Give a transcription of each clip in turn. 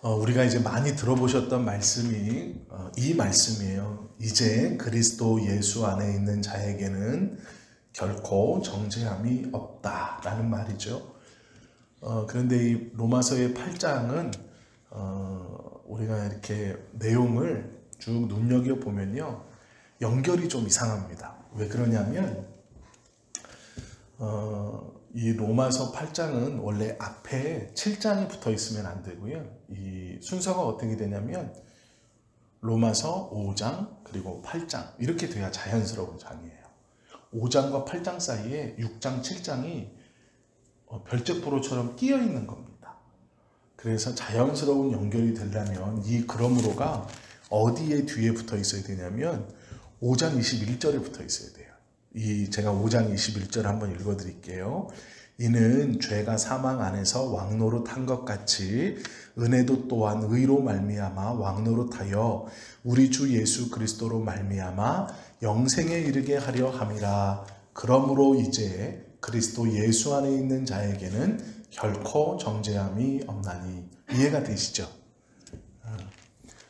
우리가 이제 많이 들어보셨던 말씀이 이 말씀이에요. 이제 그리스도 예수 안에 있는 자에게는 결코 정죄함이 없다라는 말이죠. 그런데 이 로마서의 8장은 우리가 이렇게 내용을 쭉 눈여겨보면요, 연결이 좀 이상합니다. 왜 그러냐면 이 로마서 8장은 원래 앞에 7장이 붙어 있으면 안 되고요. 이 순서가 어떻게 되냐면 로마서 5장 그리고 8장 이렇게 돼야 자연스러운 장이에요. 5장과 8장 사이에 6장, 7장이 별책부로처럼 끼어 있는 겁니다. 그래서 자연스러운 연결이 되려면 이 그러므로가 어디에 뒤에 붙어 있어야 되냐면 5장 21절에 붙어 있어야 돼요. 제가 5장 21절 한번 읽어 드릴게요. 이는 죄가 사망 안에서 왕노릇한 것 같이 은혜도 또한 의로 말미암아 왕노릇하여 우리 주 예수 그리스도로 말미암아 영생에 이르게 하려 함이라. 그러므로 이제 그리스도 예수 안에 있는 자에게는 결코 정죄함이 없나니. 이해가 되시죠?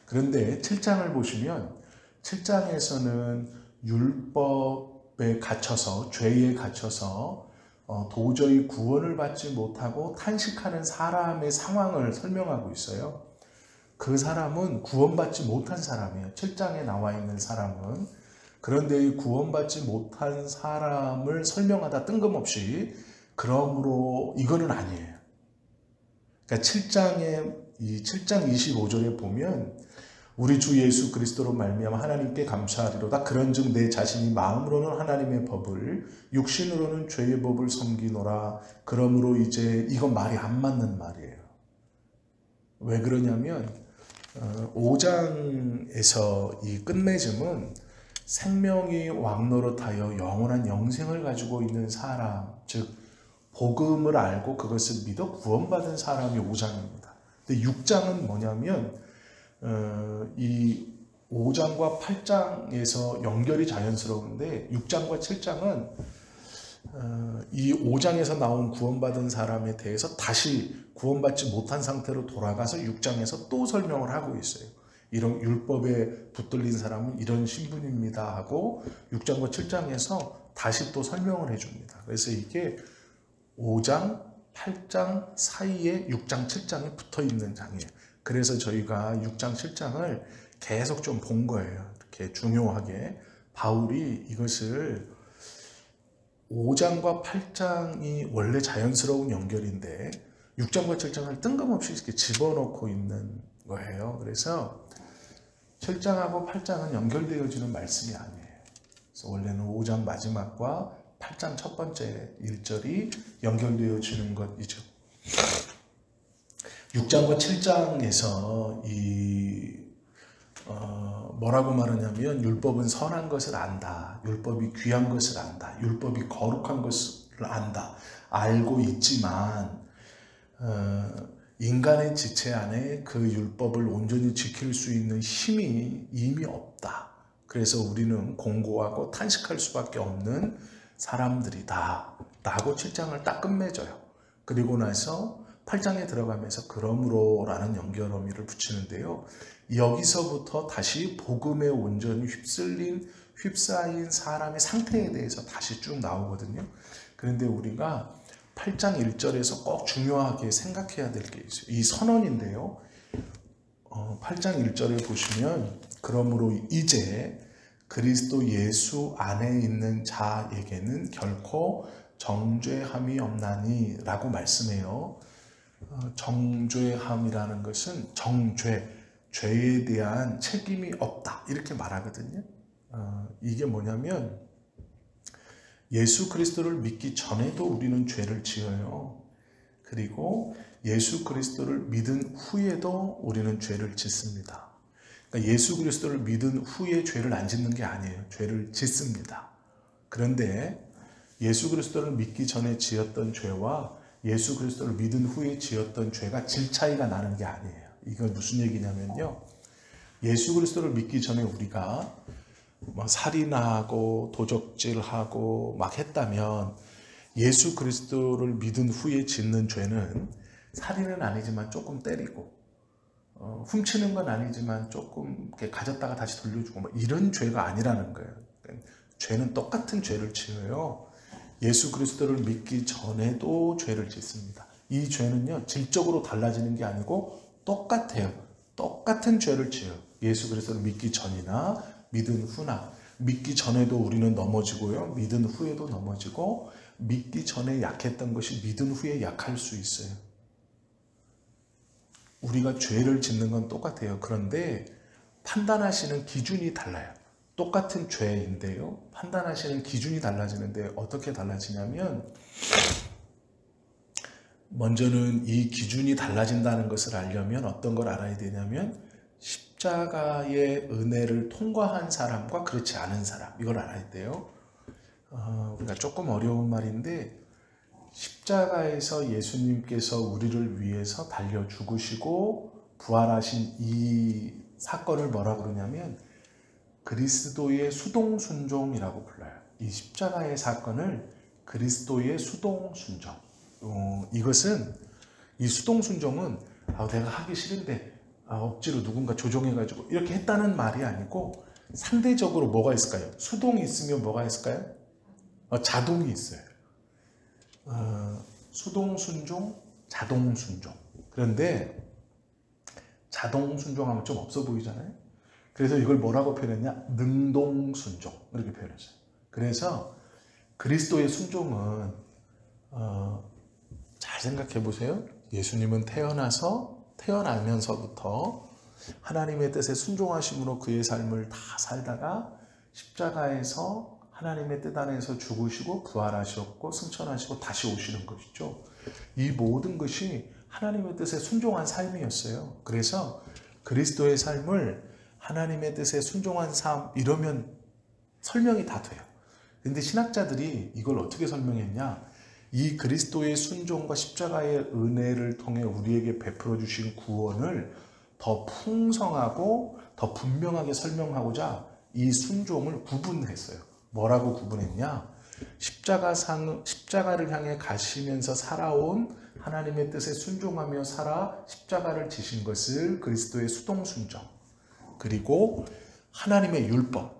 그런데 7장을 보시면 7장에서는 율법에 갇혀서, 죄에 갇혀서 도저히 구원을 받지 못하고 탄식하는 사람의 상황을 설명하고 있어요. 그 사람은 구원받지 못한 사람이에요. 7장에 나와 있는 사람은. 그런데 이 구원받지 못한 사람을 설명하다 뜬금없이 그러므로 이거는 아니에요. 그러니까 7장 25절에 보면 우리 주 예수 그리스도로 말미암아 하나님께 감사하리로다. 그런즉 내 자신이 마음으로는 하나님의 법을 육신으로는 죄의 법을 섬기노라. 그러므로 이제 이건 말이 안 맞는 말이에요. 왜 그러냐면 5장에서 이 끝맺음은 생명이 왕노릇하여 영원한 영생을 가지고 있는 사람, 즉 복음을 알고 그것을 믿어 구원받은 사람이 5장입니다. 근데 6장은 뭐냐면 이 5장과 8장에서 연결이 자연스러운데 6장과 7장은 이 5장에서 나온 구원받은 사람에 대해서 다시 구원받지 못한 상태로 돌아가서 6장에서 또 설명을 하고 있어요. 이런 율법에 붙들린 사람은 이런 신분입니다 하고 6장과 7장에서 다시 또 설명을 해줍니다. 그래서 이게 5장, 8장 사이에 6장, 7장이 붙어 있는 장이에요. 그래서 저희가 6장, 7장을 계속 좀 본 거예요. 이렇게 중요하게. 바울이 이것을 5장과 8장이 원래 자연스러운 연결인데 6장과 7장을 뜬금없이 이렇게 집어넣고 있는 거예요. 그래서 7장하고 8장은 연결되어지는 말씀이 아니에요. 그래서 원래는 5장 마지막과 8장 첫 번째 1절이 연결되어지는 것이죠. 6장과 7장에서 뭐라고 말하냐면 율법은 선한 것을 안다. 율법이 귀한 것을 안다. 율법이 거룩한 것을 안다. 알고 있지만 인간의 지체 안에 그 율법을 온전히 지킬 수 있는 힘이 이미 없다. 그래서 우리는 공고하고 탄식할 수밖에 없는 사람들이다 라고 7장을 딱 끝맺어요. 그리고 나서 8장에 들어가면서 그러므로 라는 연결 어미를 붙이는데요. 여기서부터 다시 복음에 온전히 휩싸인 사람의 상태에 대해서 다시 쭉 나오거든요. 그런데 우리가 8장 1절에서 꼭 중요하게 생각해야 될 게 있어요. 이 선언인데요. 8장 1절에 보시면 그러므로 이제 그리스도 예수 안에 있는 자에게는 결코 정죄함이 없나니 라고 말씀해요. 정죄함이라는 것은 죄에 대한 책임이 없다 이렇게 말하거든요. 이게 뭐냐면 예수 그리스도를 믿기 전에도 우리는 죄를 지어요. 그리고 예수 그리스도를 믿은 후에도 우리는 죄를 짓습니다. 그러니까 예수 그리스도를 믿은 후에 죄를 안 짓는 게 아니에요. 죄를 짓습니다. 그런데 예수 그리스도를 믿기 전에 지었던 죄와 예수 그리스도를 믿은 후에 지었던 죄가 질 차이가 나는 게 아니에요. 이건 무슨 얘기냐면요. 예수 그리스도를 믿기 전에 우리가 살인하고 도적질하고 막 했다면 예수 그리스도를 믿은 후에 짓는 죄는 살인은 아니지만 조금 때리고 훔치는 건 아니지만 조금 이렇게 가졌다가 다시 돌려주고 뭐 이런 죄가 아니라는 거예요. 죄는 똑같은 죄를 지어요. 예수 그리스도를 믿기 전에도 죄를 짓습니다. 이 죄는요, 질적으로 달라지는 게 아니고 똑같아요. 똑같은 죄를 지어요. 예수 그리스도를 믿기 전이나 믿은 후나. 믿기 전에도 우리는 넘어지고요, 믿은 후에도 넘어지고, 믿기 전에 약했던 것이 믿은 후에 약할 수 있어요. 우리가 죄를 짓는 건 똑같아요. 그런데 판단하시는 기준이 달라요. 똑같은 죄인데요, 판단하시는 기준이 달라지는데 어떻게 달라지냐면, 먼저는 이 기준이 달라진다는 것을 알려면 어떤 걸 알아야 되냐면, 십자가의 은혜를 통과한 사람과 그렇지 않은 사람, 이걸 알아야 돼요. 우리가 조금 어려운 말인데, 십자가에서 예수님께서 우리를 위해서 달려 죽으시고 부활하신 이 사건을 뭐라 그러냐면 그리스도의 수동순종이라고 불러요. 이 십자가의 사건을 그리스도의 수동순종. 이것은, 이 수동순종은 내가 하기 싫은데 억지로 누군가 조종해가지고 이렇게 했다는 말이 아니고, 상대적으로 뭐가 있을까요? 수동이 있으면 뭐가 있을까요? 자동이 있어요. 수동순종, 자동순종. 그런데 자동순종하면 좀 없어 보이잖아요. 그래서 이걸 뭐라고 표현했냐? 능동순종, 이렇게 표현했어요. 그래서 그리스도의 순종은 잘 생각해 보세요. 예수님은 태어나면서부터 하나님의 뜻에 순종하심으로 그의 삶을 다 살다가 십자가에서 하나님의 뜻 안에서 죽으시고 부활하셨고 승천하시고 다시 오시는 것이죠. 이 모든 것이 하나님의 뜻에 순종한 삶이었어요. 그래서 그리스도의 삶을 하나님의 뜻에 순종한 삶, 이러면 설명이 다 돼요. 근데 신학자들이 이걸 어떻게 설명했냐? 이 그리스도의 순종과 십자가의 은혜를 통해 우리에게 베풀어 주신 구원을 더 풍성하고 더 분명하게 설명하고자 이 순종을 구분했어요. 뭐라고 구분했냐? 십자가를 향해 가시면서 살아온 하나님의 뜻에 순종하며 살아 십자가를 지신 것을 그리스도의 수동순종, 그리고 하나님의 율법,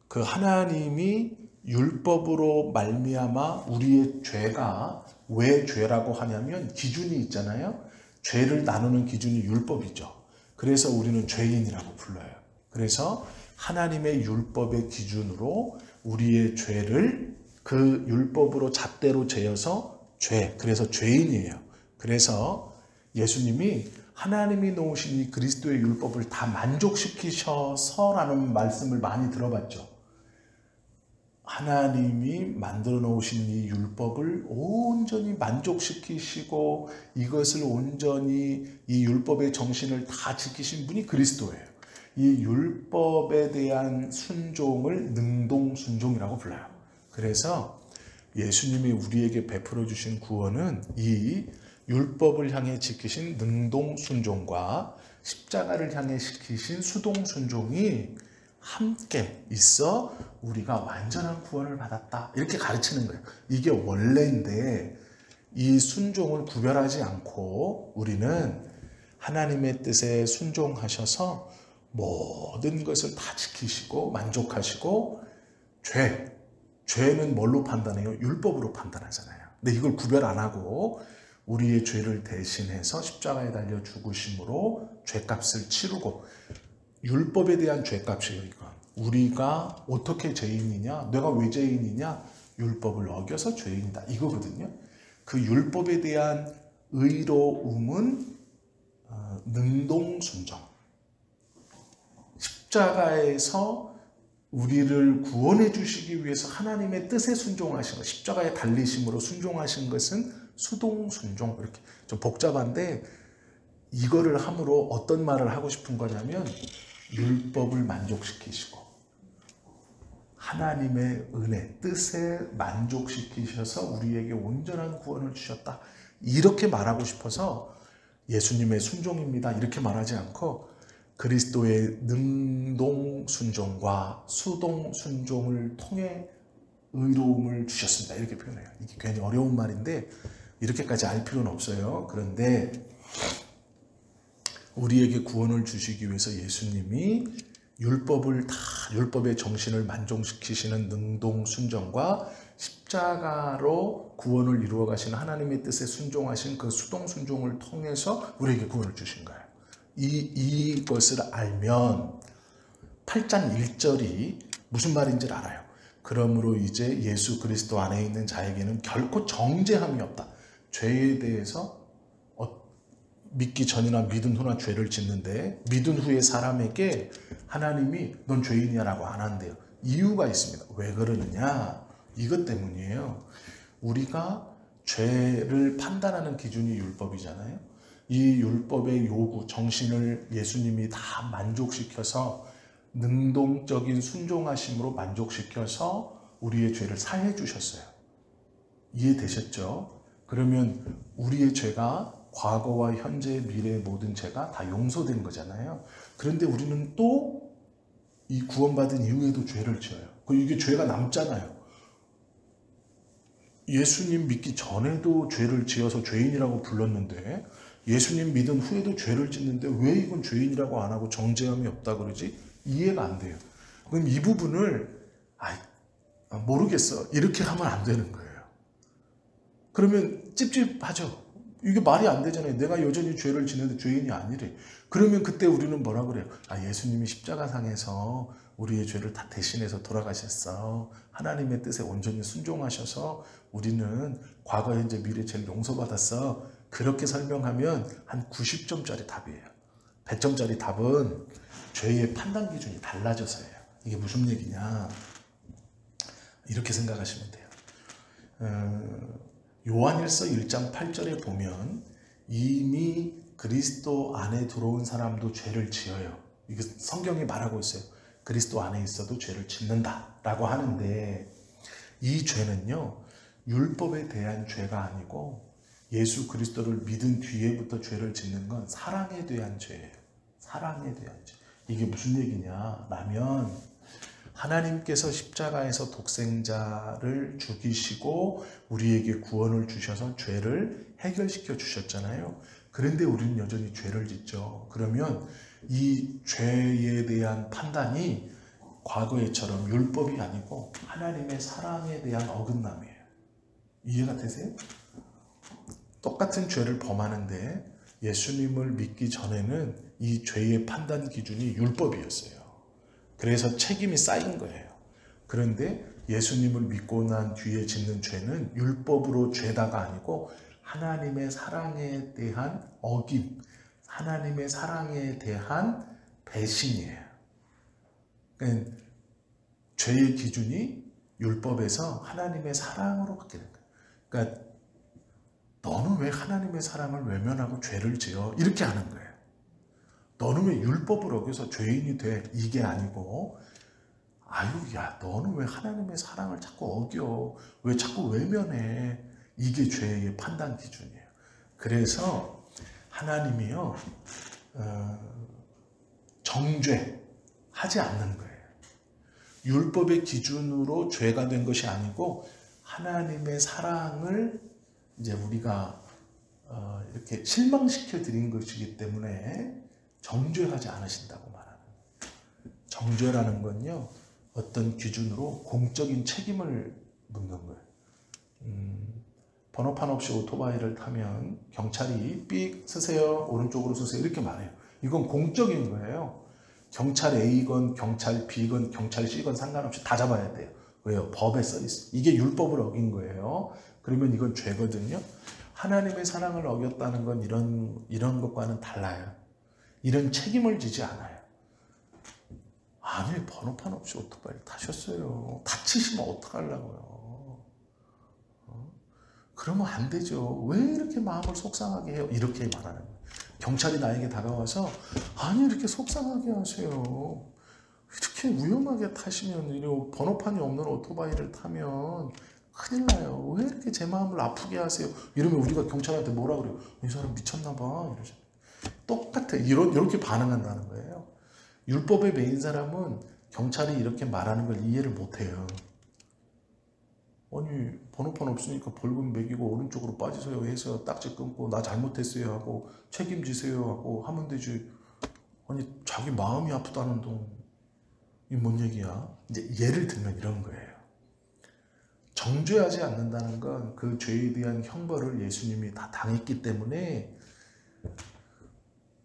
그 하나님이 율법으로 말미암아 우리의 죄가, 왜 죄라고 하냐면 기준이 있잖아요. 죄를 나누는 기준이 율법이죠. 그래서 우리는 죄인이라고 불러요. 그래서 하나님의 율법의 기준으로 우리의 죄를 그 율법으로 잣대로 재어서 그래서 죄인이에요. 그래서 예수님이 하나님이 놓으신 이 그리스도의 율법을 다 만족시키셔서라는 말씀을 많이 들어봤죠. 하나님이 만들어 놓으신 이 율법을 온전히 만족시키시고 이것을 온전히 이 율법의 정신을 다 지키신 분이 그리스도예요. 이 율법에 대한 순종을 능동순종이라고 불러요. 그래서 예수님이 우리에게 베풀어 주신 구원은 이 율법을 향해 지키신 능동순종과 십자가를 향해 지키신 수동순종이 함께 있어 우리가 완전한 구원을 받았다, 이렇게 가르치는 거예요. 이게 원래인데 이 순종을 구별하지 않고 우리는 하나님의 뜻에 순종하셔서 모든 것을 다 지키시고 만족하시고, 죄는 뭘로 판단해요? 율법으로 판단하잖아요. 근데 이걸 구별 안 하고 우리의 죄를 대신해서 십자가에 달려 죽으심으로 죄값을 치르고, 율법에 대한 죄값이에요. 이건 우리가 어떻게 죄인이냐, 내가 왜 죄인이냐, 율법을 어겨서 죄인이다, 이거거든요. 그 율법에 대한 의로움은 능동순종, 십자가에서 우리를 구원해 주시기 위해서 하나님의 뜻에 순종하신 것, 십자가에 달리심으로 순종하신 것은 수동순종. 이렇게 좀 복잡한데 이거를 함으로 어떤 말을 하고 싶은 거냐면, 율법을 만족시키시고 하나님의 은혜, 뜻에 만족시키셔서 우리에게 온전한 구원을 주셨다, 이렇게 말하고 싶어서 예수님의 순종입니다, 이렇게 말하지 않고 그리스도의 능동순종과 수동순종을 통해 의로움을 주셨습니다, 이렇게 표현해요. 이게 괜히 어려운 말인데 이렇게까지 알 필요는 없어요. 그런데 우리에게 구원을 주시기 위해서 예수님이 율법의 정신을 만족시키시는 능동순종과 십자가로 구원을 이루어 가시는 하나님의 뜻에 순종하신 그 수동순종을 통해서 우리에게 구원을 주신 거예요. 이것을 알면 8장 1절이 무슨 말인지를 알아요. 그러므로 이제 예수 그리스도 안에 있는 자에게는 결코 정죄함이 없다. 죄에 대해서 믿기 전이나 믿은 후나 죄를 짓는데 믿은 후에 사람에게 하나님이 넌 죄인이야 라고 안 한대요. 이유가 있습니다. 왜 그러느냐? 이것 때문이에요. 우리가 죄를 판단하는 기준이 율법이잖아요. 이 율법의 요구, 정신을 예수님이 다 만족시켜서 능동적인 순종하심으로 만족시켜서 우리의 죄를 사해 주셨어요. 이해되셨죠? 그러면 우리의 죄가 과거와 현재, 미래의 모든 죄가 다 용서된 거잖아요. 그런데 우리는 또 이 구원받은 이후에도 죄를 지어요. 이게 죄가 남잖아요. 예수님 믿기 전에도 죄를 지어서 죄인이라고 불렀는데 예수님 믿은 후에도 죄를 짓는데 왜 이건 죄인이라고 안 하고 정죄함이 없다 그러지? 이해가 안 돼요. 그럼 이 부분을 모르겠어. 이렇게 하면 안 되는 거예요. 그러면 찝찝하죠. 이게 말이 안 되잖아요. 내가 여전히 죄를 짓는데 죄인이 아니래. 그러면 그때 우리는 뭐라 그래요? 예수님이 십자가상에서 우리의 죄를 다 대신해서 돌아가셨어. 하나님의 뜻에 온전히 순종하셔서 우리는 과거, 현재, 미래 죄를 용서받았어. 그렇게 설명하면 한 90점짜리 답이에요. 100점짜리 답은 죄의 판단 기준이 달라져서예요. 이게 무슨 얘기냐? 이렇게 생각하시면 돼요. 요한일서 1장 8절에 보면 이미 그리스도 안에 들어온 사람도 죄를 지어요. 이게 성경이 말하고 있어요. 그리스도 안에 있어도 죄를 짓는다 라고 하는데 이 죄는요 율법에 대한 죄가 아니고 예수 그리스도를 믿은 뒤에부터 죄를 짓는 건 사랑에 대한 죄예요. 사랑에 대한 죄. 이게 무슨 얘기냐라면 하나님께서 십자가에서 독생자를 죽이시고 우리에게 구원을 주셔서 죄를 해결시켜 주셨잖아요. 그런데 우리는 여전히 죄를 짓죠. 그러면 이 죄에 대한 판단이 과거에처럼 율법이 아니고 하나님의 사랑에 대한 어긋남이에요. 이해가 되세요? 똑같은 죄를 범하는데 예수님을 믿기 전에는 이 죄의 판단 기준이 율법이었어요. 그래서 책임이 쌓인 거예요. 그런데 예수님을 믿고 난 뒤에 짓는 죄는 율법으로 죄다가 아니고 하나님의 사랑에 대한 어김, 하나님의 사랑에 대한 배신이에요. 그러니까 죄의 기준이 율법에서 하나님의 사랑으로 바뀌는 거예요. 그러니까 너는 왜 하나님의 사랑을 외면하고 죄를 지어? 이렇게 하는 거예요. 너는 왜 율법을 어겨서 죄인이 돼? 이게 아니고 너는 왜 하나님의 사랑을 자꾸 어겨? 왜 자꾸 외면해? 이게 죄의 판단 기준이에요. 그래서 하나님이요 정죄하지 않는 거예요. 율법의 기준으로 죄가 된 것이 아니고 하나님의 사랑을 이제 우리가 이렇게 실망시켜 드린 것이기 때문에 정죄하지 않으신다고 말하는 거예요. 정죄라는 건요 어떤 기준으로 공적인 책임을 묻는 거예요. 번호판 없이 오토바이를 타면 경찰이 삑 쓰세요, 오른쪽으로 쓰세요 이렇게 말해요. 이건 공적인 거예요. 경찰 A건 경찰 B건 경찰 C건 상관없이 다 잡아야 돼요. 왜요? 법에 써 있어요. 이게 율법을 어긴 거예요. 그러면 이건 죄거든요. 하나님의 사랑을 어겼다는 건 이런 것과는 달라요. 이런 책임을 지지 않아요. 아니 번호판 없이 오토바이를 타셨어요. 다치시면 어떡하려고요. 그러면 안 되죠. 왜 이렇게 마음을 속상하게 해요? 이렇게 말하는 거예요. 경찰이 나에게 다가와서 아니 이렇게 속상하게 하세요. 이렇게 위험하게 타시면 이런 번호판이 없는 오토바이를 타면 큰일 나요. 왜 이렇게 제 마음을 아프게 하세요? 이러면 우리가 경찰한테 뭐라 그래요? 이 사람 미쳤나 봐. 이러죠. 똑같아. 이렇게 반응한다는 거예요. 율법에 매인 사람은 경찰이 이렇게 말하는 걸 이해를 못해요. 아니 번호판 없으니까 벌금 매기고 오른쪽으로 빠지세요 해서 딱지 끊고 나 잘못했어요 하고 책임지세요 하고 하면 되지. 아니 자기 마음이 아프다는 동 이 뭔 얘기야? 이제 예를 들면 이런 거예요. 정죄하지 않는다는 건 그 죄에 대한 형벌을 예수님이 다 당했기 때문에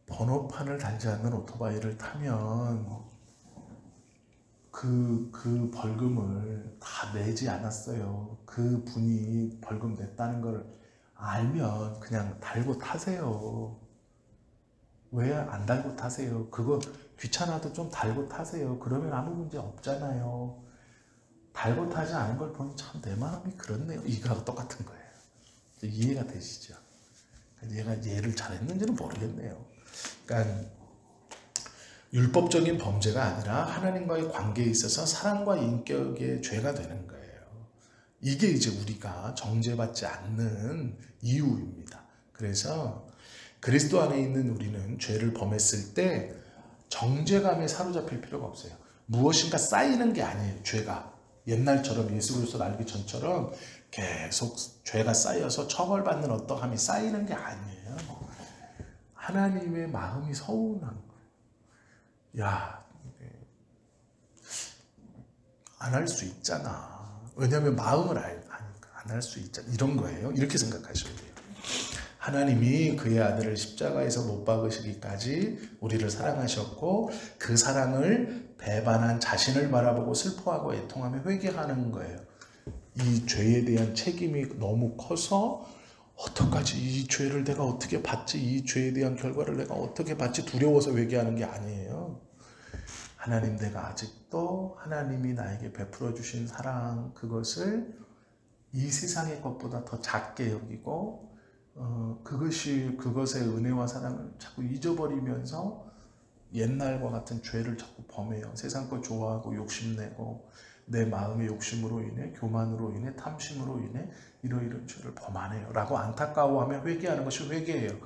번호판을 달지 않는 오토바이를 타면 그 벌금을 다 내지 않았어요. 그 분이 벌금 냈다는 걸 알면 그냥 달고 타세요. 왜 안 달고 타세요? 그거 귀찮아도 좀 달고 타세요. 그러면 아무 문제 없잖아요. 달고 타지 않은 걸 보니 참 내 마음이 그렇네요. 이거하고 똑같은 거예요. 이해가 되시죠? 얘가 예를 잘했는지는 모르겠네요. 그러니까 율법적인 범죄가 아니라 하나님과의 관계에 있어서 사랑과 인격의 죄가 되는 거예요. 이게 이제 우리가 정죄받지 않는 이유입니다. 그래서 그리스도 안에 있는 우리는 죄를 범했을 때 정죄감에 사로잡힐 필요가 없어요. 무엇인가 쌓이는 게 아니에요. 죄가 옛날처럼 예수 그리스도 날기 전처럼 계속 죄가 쌓여서 처벌받는 어떠함이 쌓이는 게 아니에요. 하나님의 마음이 서운한 거예요. 야, 안 할 수 있잖아. 왜냐하면 마음을 아니까 안 할 수 있잖아. 이런 거예요. 이렇게 생각하시면 돼요. 하나님이 그의 아들을 십자가에서 못 박으시기까지 우리를 사랑하셨고 그 사랑을 배반한 자신을 바라보고 슬퍼하고 애통하며 회개하는 거예요. 이 죄에 대한 책임이 너무 커서 어떡하지? 이 죄를 내가 어떻게 받지? 이 죄에 대한 결과를 내가 어떻게 받지? 두려워서 회개하는 게 아니에요. 하나님, 내가 아직도 하나님이 나에게 베풀어 주신 사랑, 그것을 이 세상의 것보다 더 작게 여기고 그것의 은혜와 사랑을 자꾸 잊어버리면서 옛날과 같은 죄를 자꾸 범해요. 세상 것 좋아하고 욕심내고 내 마음의 욕심으로 인해, 교만으로 인해, 탐심으로 인해 이러이러한 죄를 범하네요 라고 안타까워하며 회개하는 것이 회개예요.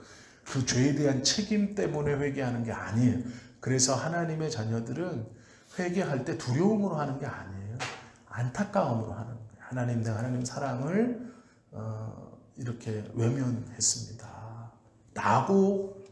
그 죄에 대한 책임 때문에 회개하는 게 아니에요. 그래서 하나님의 자녀들은 회개할 때 두려움으로 하는 게 아니에요. 안타까움으로 하는 거예요. 하나님, 내가 하나님 사랑을 이렇게 외면했습니다 라고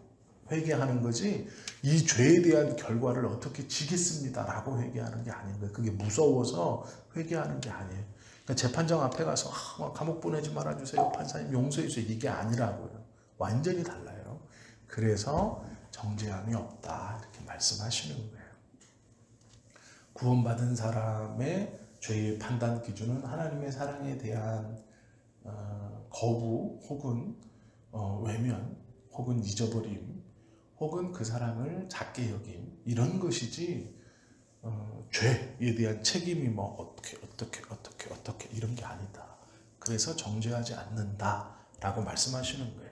회개하는 거지, 이 죄에 대한 결과를 어떻게 지겠습니다 라고 회개하는 게 아닌 거예요. 그게 무서워서 회개하는 게 아니에요. 그러니까 재판장 앞에 가서 감옥 보내지 말아주세요, 판사님 용서해 주세요, 이게 아니라고요. 완전히 달라요. 그래서 정죄함이 없다 이렇게 말씀하시는 거예요. 구원받은 사람의 죄의 판단 기준은 하나님의 사랑에 대한 거부 혹은 외면 혹은 잊어버림 혹은 그 사랑을 작게 여김, 이런 것이지 죄에 대한 책임이 뭐 어떻게 이런 게 아니다. 그래서 정죄하지 않는다 라고 말씀하시는 거예요.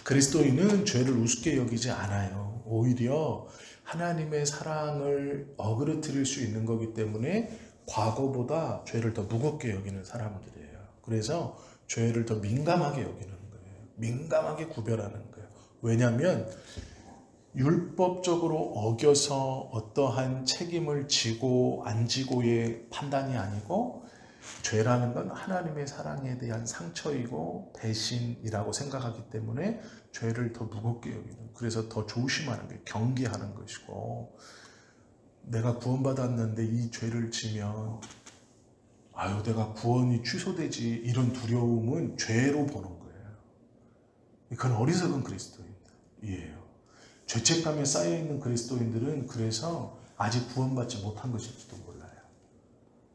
그리스도인은 죄를 우습게 여기지 않아요. 오히려 하나님의 사랑을 어그러뜨릴 수 있는 거기 때문에 과거보다 죄를 더 무겁게 여기는 사람들이에요. 그래서 죄를 더 민감하게 여기는 거예요. 민감하게 구별하는 거예요. 왜냐하면 율법적으로 어겨서 어떠한 책임을 지고 안 지고의 판단이 아니고, 죄라는 건 하나님의 사랑에 대한 상처이고 배신이라고 생각하기 때문에 죄를 더 무겁게 여기는, 그래서 더 조심하는 게 경계하는 것이고, 내가 구원받았는데 이 죄를 지면 아유 내가 구원이 취소되지, 이런 두려움은 죄로 보는 거예요. 그건 어리석은 그리스도인들이에요. 죄책감에 쌓여있는 그리스도인들은 그래서 아직 구원받지 못한 것일지도 몰라요.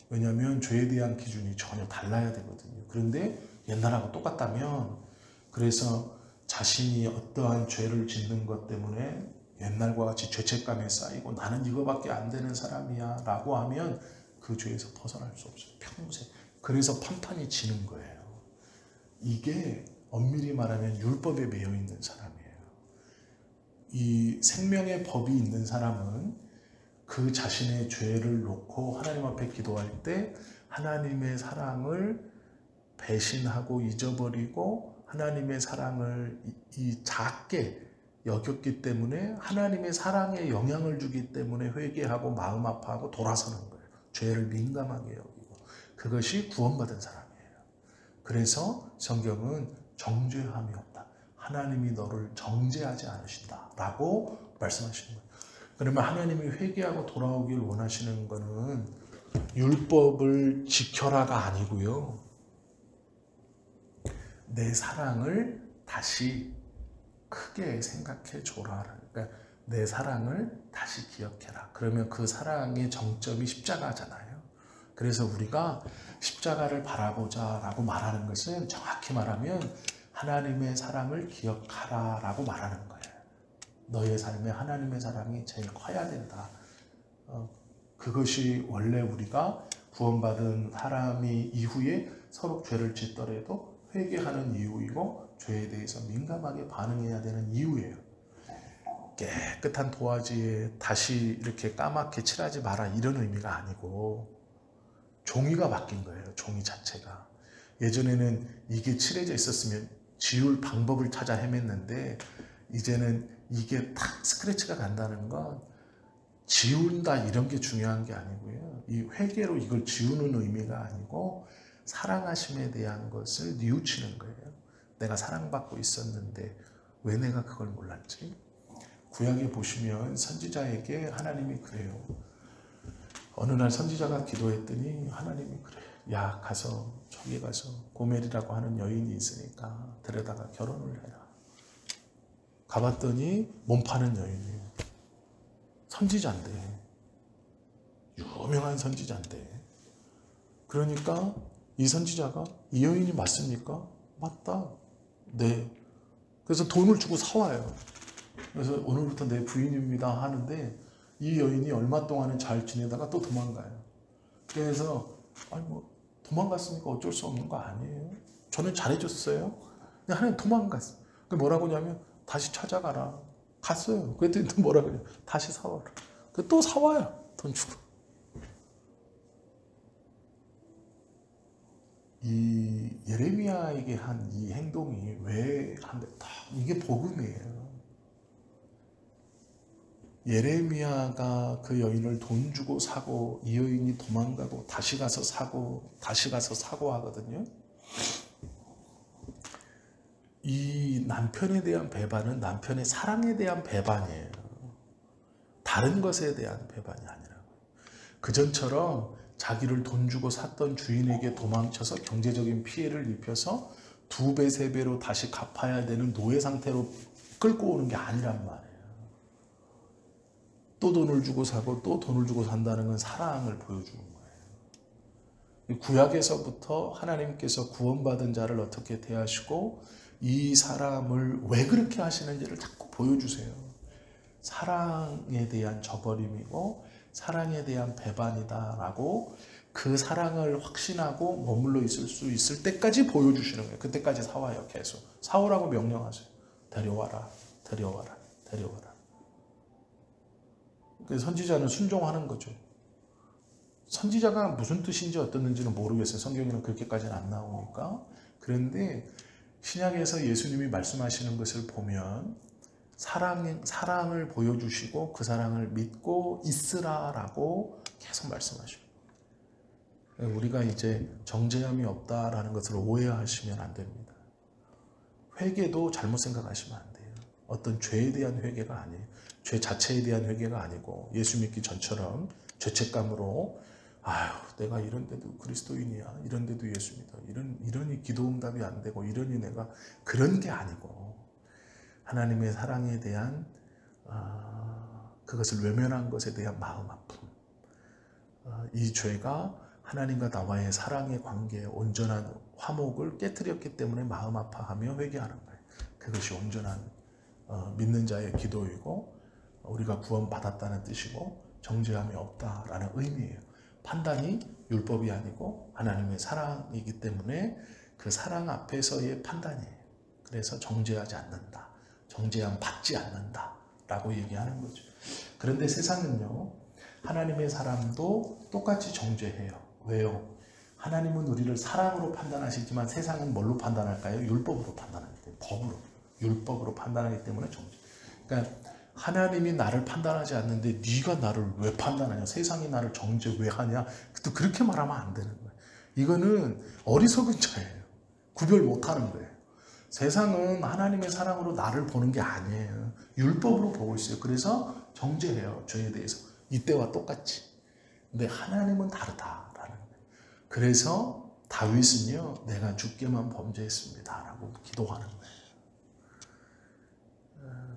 왜냐하면 죄에 대한 기준이 전혀 달라야 되거든요. 그런데 옛날하고 똑같다면, 그래서 자신이 어떠한 죄를 짓는 것 때문에 옛날과 같이 죄책감에 쌓이고 나는 이거밖에 안 되는 사람이야 라고 하면 그 죄에서 벗어날 수 없어요. 평생. 그래서 판판이 지는 거예요. 이게 엄밀히 말하면 율법에 매여 있는 사람이에요. 이 생명의 법이 있는 사람은 그 자신의 죄를 놓고 하나님 앞에 기도할 때 하나님의 사랑을 배신하고 잊어버리고 하나님의 사랑을 작게 여겼기 때문에 하나님의 사랑에 영향을 주기 때문에 회개하고 마음 아파하고 돌아서는 거예요. 죄를 민감하게 여기고. 그것이 구원받은 사람이에요. 그래서 성경은 정죄함이 없다. 하나님이 너를 정죄하지 않으신다 라고 말씀하시는 거예요. 그러면 하나님이 회개하고 돌아오길 원하시는 거는 율법을 지켜라가 아니고요. 내 사랑을 다시 크게 생각해 줘라. 그러니까 내 사랑을 다시 기억해라. 그러면 그 사랑의 정점이 십자가잖아요. 그래서 우리가 십자가를 바라보자 라고 말하는 것은 정확히 말하면 하나님의 사랑을 기억하라 라고 말하는 거예요. 너의 삶에 하나님의 사랑이 제일 커야 된다. 그것이 원래 우리가 구원받은 사람이 이후에 서로 죄를 짓더라도 회개하는 이유이고 죄에 대해서 민감하게 반응해야 되는 이유예요. 깨끗한 도화지에 다시 이렇게 까맣게 칠하지 마라 이런 의미가 아니고 종이가 바뀐 거예요. 종이 자체가. 예전에는 이게 칠해져 있었으면 지울 방법을 찾아 헤맸는데 이제는 이게 탁 스크래치가 간다는 건 지운다 이런 게 중요한 게 아니고요. 이 회개로 이걸 지우는 의미가 아니고 사랑하심에 대한 것을 뉘우치는 거예요. 내가 사랑받고 있었는데 왜 내가 그걸 몰랐지? 구약에 보시면 선지자에게 하나님이 그래요. 어느 날 선지자가 기도했더니 하나님이 그래. 야 가서 저기 가서 고멜이라고 하는 여인이 있으니까 데려다가 결혼을 해라. 가봤더니 몸 파는 여인이에요. 선지자인데. 유명한 선지자인데. 그러니까 이 선지자가 이 여인이 맞습니까? 맞다. 네. 그래서 돈을 주고 사와요. 그래서 오늘부터 내 부인입니다 하는데 이 여인이 얼마 동안은 잘 지내다가 또 도망가요. 그래서 아니 뭐 도망갔으니까 어쩔 수 없는 거 아니에요. 저는 잘해줬어요. 그냥 하나님 도망갔어. 그 뭐라고 하냐면 다시 찾아가라. 갔어요. 그랬더니 또 뭐라 그래요? 다시 사와라. 또 사와요. 돈 주고. 이 예레미야에게 한 이 행동이 왜 한데 이게 복음이에요. 예레미야가 그 여인을 돈 주고 사고 이 여인이 도망가고 다시 가서 사고 다시 가서 사고 하거든요. 이 남편에 대한 배반은 남편의 사랑에 대한 배반이에요. 다른 것에 대한 배반이 아니라고. 그전처럼 자기를 돈 주고 샀던 주인에게 도망쳐서 경제적인 피해를 입혀서 2배, 3배로 다시 갚아야 되는 노예 상태로 끌고 오는 게 아니란 말이에요. 또 돈을 주고 사고 또 돈을 주고 산다는 건 사랑을 보여주는 거예요. 구약에서부터 하나님께서 구원받은 자를 어떻게 대하시고 이 사람을 왜 그렇게 하시는지를 자꾸 보여주세요. 사랑에 대한 저버림이고 사랑에 대한 배반이다라고 그 사랑을 확신하고 머물러 있을 수 있을 때까지 보여주시는 거예요. 그때까지 사와요. 계속. 사오라고 명령하세요. 데려와라. 데려와라. 데려와라. 그래서 선지자는 순종하는 거죠. 선지자가 무슨 뜻인지 어떻는지는 모르겠어요. 성경에는 그렇게까지는 안 나오니까. 그런데 신약에서 예수님이 말씀하시는 것을 보면 사랑을 보여주시고 그 사랑을 믿고 있으라라고 계속 말씀하십니다. 우리가 이제 정죄함이 없다라는 것을 오해하시면 안 됩니다. 회개도 잘못 생각하시면 안 돼요. 어떤 죄에 대한 회개가 아니에요. 죄 자체에 대한 회개가 아니고 예수 믿기 전처럼 죄책감으로 아유 내가 이런데도 그리스도인이야 이런데도 예수 믿어 이러니 기도 응답이 안 되고 이러니 내가 그런 게 아니고 하나님의 사랑에 대한 그것을 외면한 것에 대한 마음 아픔 이 죄가 하나님과 나와의 사랑의 관계에 온전한 화목을 깨뜨렸기 때문에 마음 아파하며 회개하는 거예요. 그것이 온전한 믿는 자의 기도이고 우리가 구원받았다는 뜻이고 정죄함이 없다라는 의미예요. 판단이 율법이 아니고 하나님의 사랑이기 때문에 그 사랑 앞에서의 판단이에요. 그래서 정죄하지 않는다. 정죄함 받지 않는다. 라고 얘기하는 거죠. 그런데 세상은요. 하나님의 사람도 똑같이 정죄해요. 왜요? 하나님은 우리를 사랑으로 판단하시지만 세상은 뭘로 판단할까요? 율법으로 판단하기 때문에. 법으로. 율법으로 판단하기 때문에 정죄. 그러니까 하나님이 나를 판단하지 않는데 네가 나를 왜 판단하냐? 세상이 나를 정죄 왜 하냐? 또 그렇게 말하면 안 되는 거예요. 이거는 어리석은 자예요. 구별 못하는 거예요. 세상은 하나님의 사랑으로 나를 보는 게 아니에요. 율법으로 보고 있어요. 그래서 정죄해요. 죄에 대해서. 이때와 똑같이. 근데 하나님은 다르다라는 거예요. 그래서 다윗은요, 내가 주께만 범죄했습니다 라고 기도하는 거예요.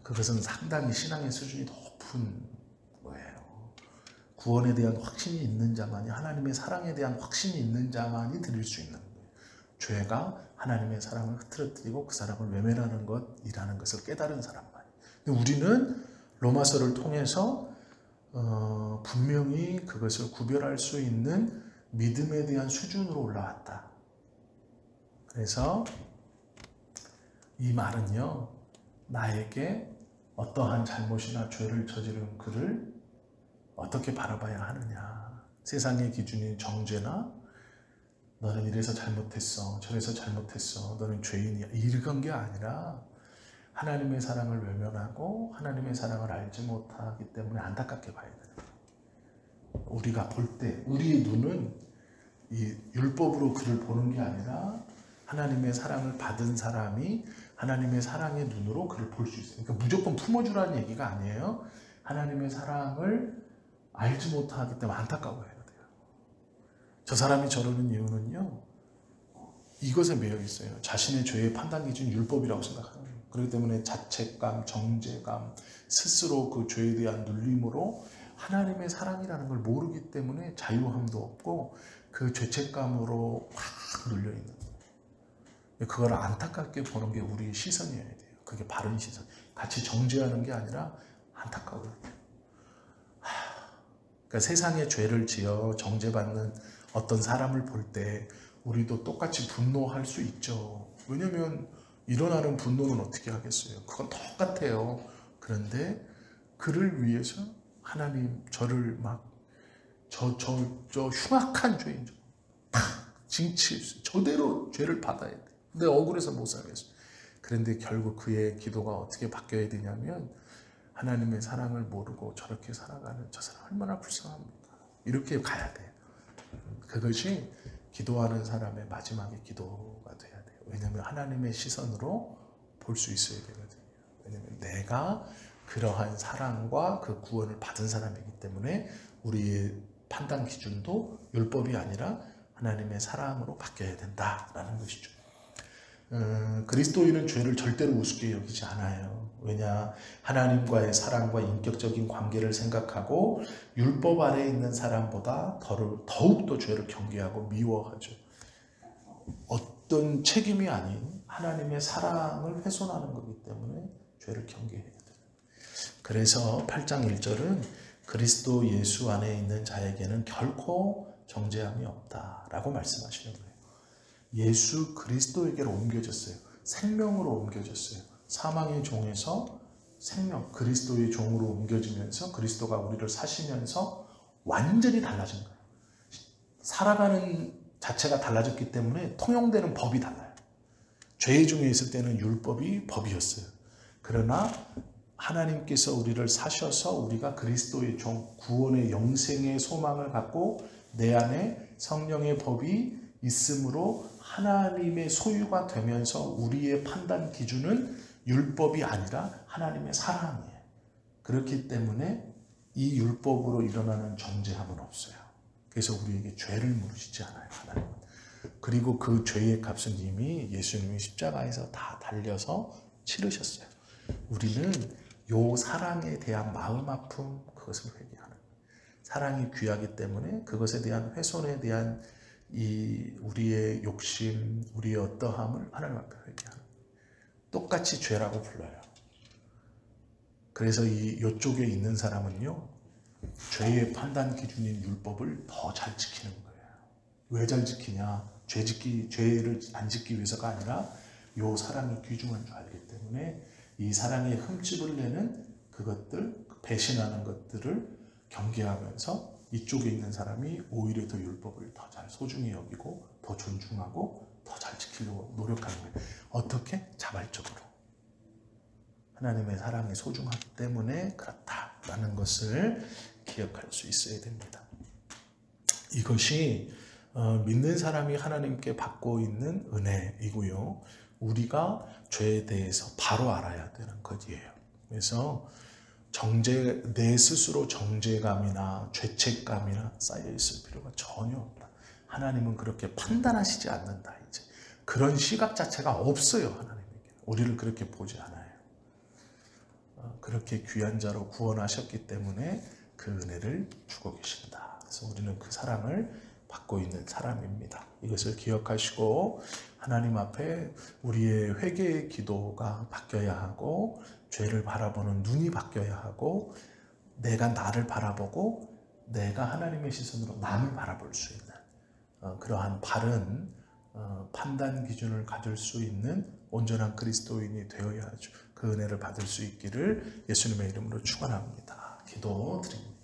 그것은 상당히 신앙의 수준이 높은 거예요. 구원에 대한 확신이 있는 자만이, 하나님의 사랑에 대한 확신이 있는 자만이 드릴 수 있는 거예요. 죄가 하나님의 사랑을 흐트러뜨리고 그 사랑을 외면하는 것이라는 것을 깨달은 사람만. 근데 우리는 로마서를 통해서 분명히 그것을 구별할 수 있는 믿음에 대한 수준으로 올라왔다. 그래서 이 말은요, 나에게 어떠한 잘못이나 죄를 저지른 그를 어떻게 바라봐야 하느냐. 세상의 기준인 정죄나 너는 이래서 잘못했어, 저래서 잘못했어, 너는 죄인이야, 이런 게 아니라 하나님의 사랑을 외면하고 하나님의 사랑을 알지 못하기 때문에 안타깝게 봐야 돼요. 우리가 볼 때 우리의 눈은 이 율법으로 그를 보는 게 아니라 하나님의 사랑을 받은 사람이 하나님의 사랑의 눈으로 그를 볼 수 있어요. 그러니까 무조건 품어주라는 얘기가 아니에요. 하나님의 사랑을 알지 못하기 때문에 안타까워해야 돼요. 저 사람이 저러는 이유는요, 이것에 매여 있어요. 자신의 죄의 판단 기준 율법이라고 생각하는 거예요. 그렇기 때문에 자책감, 정죄감, 스스로 그 죄에 대한 눌림으로 하나님의 사랑이라는 걸 모르기 때문에 자유함도 없고 그 죄책감으로 확 눌려있는 거예요. 그걸 안타깝게 보는 게 우리의 시선이어야 돼요. 그게 바른 시선. 같이 정죄하는 게 아니라 안타까워요. 그러니까 세상에 죄를 지어 정죄받는 어떤 사람을 볼 때 우리도 똑같이 분노할 수 있죠. 왜냐하면 일어나는 분노는 어떻게 하겠어요? 그건 똑같아요. 그런데 그를 위해서 하나님 저를 막 저 흉악한 죄인 탁 징치했어요. 저대로 죄를 받아야 돼. 근데 억울해서 못 살겠어요. 그런데 결국 그의 기도가 어떻게 바뀌어야 되냐면, 하나님의 사랑을 모르고 저렇게 살아가는 저 사람 얼마나 불쌍합니까? 이렇게 가야 돼요. 그것이 기도하는 사람의 마지막의 기도가 돼야 돼요. 왜냐하면 하나님의 시선으로 볼 수 있어야 되거든요. 왜냐하면 내가 그러한 사랑과 그 구원을 받은 사람이기 때문에 우리의 판단 기준도 율법이 아니라 하나님의 사랑으로 바뀌어야 된다라는 것이죠. 그리스도인은 죄를 절대로 우습게 여기지 않아요. 왜냐, 하나님과의 사랑과 인격적인 관계를 생각하고 율법 아래에 있는 사람보다 더욱더 죄를 경계하고 미워하죠. 어떤 책임이 아닌 하나님의 사랑을 훼손하는 거기 때문에 죄를 경계해야 돼요. 그래서 8장 1절은 그리스도 예수 안에 있는 자에게는 결코 정죄함이 없다라고 말씀하시는 거예요. 예수 그리스도에게로 옮겨졌어요. 생명으로 옮겨졌어요. 사망의 종에서 생명, 그리스도의 종으로 옮겨지면서 그리스도가 우리를 사시면서 완전히 달라진 거예요. 살아가는 자체가 달라졌기 때문에 통용되는 법이 달라요. 죄 중에 있을 때는 율법이 법이었어요. 그러나 하나님께서 우리를 사셔서 우리가 그리스도의 종, 구원의 영생의 소망을 갖고 내 안에 성령의 법이 있으므로 하나님의 소유가 되면서 우리의 판단 기준은 율법이 아니라 하나님의 사랑이에요. 그렇기 때문에 이 율법으로 일어나는 정죄함은 없어요. 그래서 우리에게 죄를 물으시지 않아요, 하나님은. 그리고 그 죄의 값은 이미 예수님이 십자가에서 다 달려서 치르셨어요. 우리는 요 사랑에 대한 마음 아픔, 그것을 회개하는 거예요. 사랑이 귀하기 때문에 그것에 대한 훼손에 대한 이 우리의 욕심, 우리의 어떠함을 하나님 앞에 회개하는 거예요. 똑같이 죄라고 불러요. 그래서 이쪽에 있는 사람은요, 죄의 판단 기준인 율법을 더 잘 지키는 거예요. 왜 잘 지키냐? 죄를 안 짓기 위해서가 아니라 요 사랑이 귀중한 줄 알기 때문에 이 사랑에 흠집을 내는 그것들, 배신하는 것들을 경계하면서 이쪽에 있는 사람이 오히려 더 율법을 더 잘 소중히 여기고 더 존중하고 더 잘 지키려고 노력하는 거예요. 어떻게? 자발적으로. 하나님의 사랑이 소중하기 때문에 그렇다라는 것을 기억할 수 있어야 됩니다. 이것이 믿는 사람이 하나님께 받고 있는 은혜이고요. 우리가 죄에 대해서 바로 알아야 되는 것이에요. 그래서 내 스스로 정죄감이나 죄책감이나 쌓여 있을 필요가 전혀 없다. 하나님은 그렇게 판단하시지 않는다. 이제 그런 시각 자체가 없어요. 하나님에게 우리를 그렇게 보지 않아요. 그렇게 귀한 자로 구원하셨기 때문에 그 은혜를 주고 계신다. 그래서 우리는 그 사랑을 받고 있는 사람입니다. 이것을 기억하시고 하나님 앞에 우리의 회개의 기도가 바뀌어야 하고 죄를 바라보는 눈이 바뀌어야 하고 내가 나를 바라보고 내가 하나님의 시선으로 남을 바라볼 수 있는 그러한 바른 판단 기준을 가질 수 있는 온전한 그리스도인이 되어야 하죠. 그 은혜를 받을 수 있기를 예수님의 이름으로 축원합니다. 기도드립니다.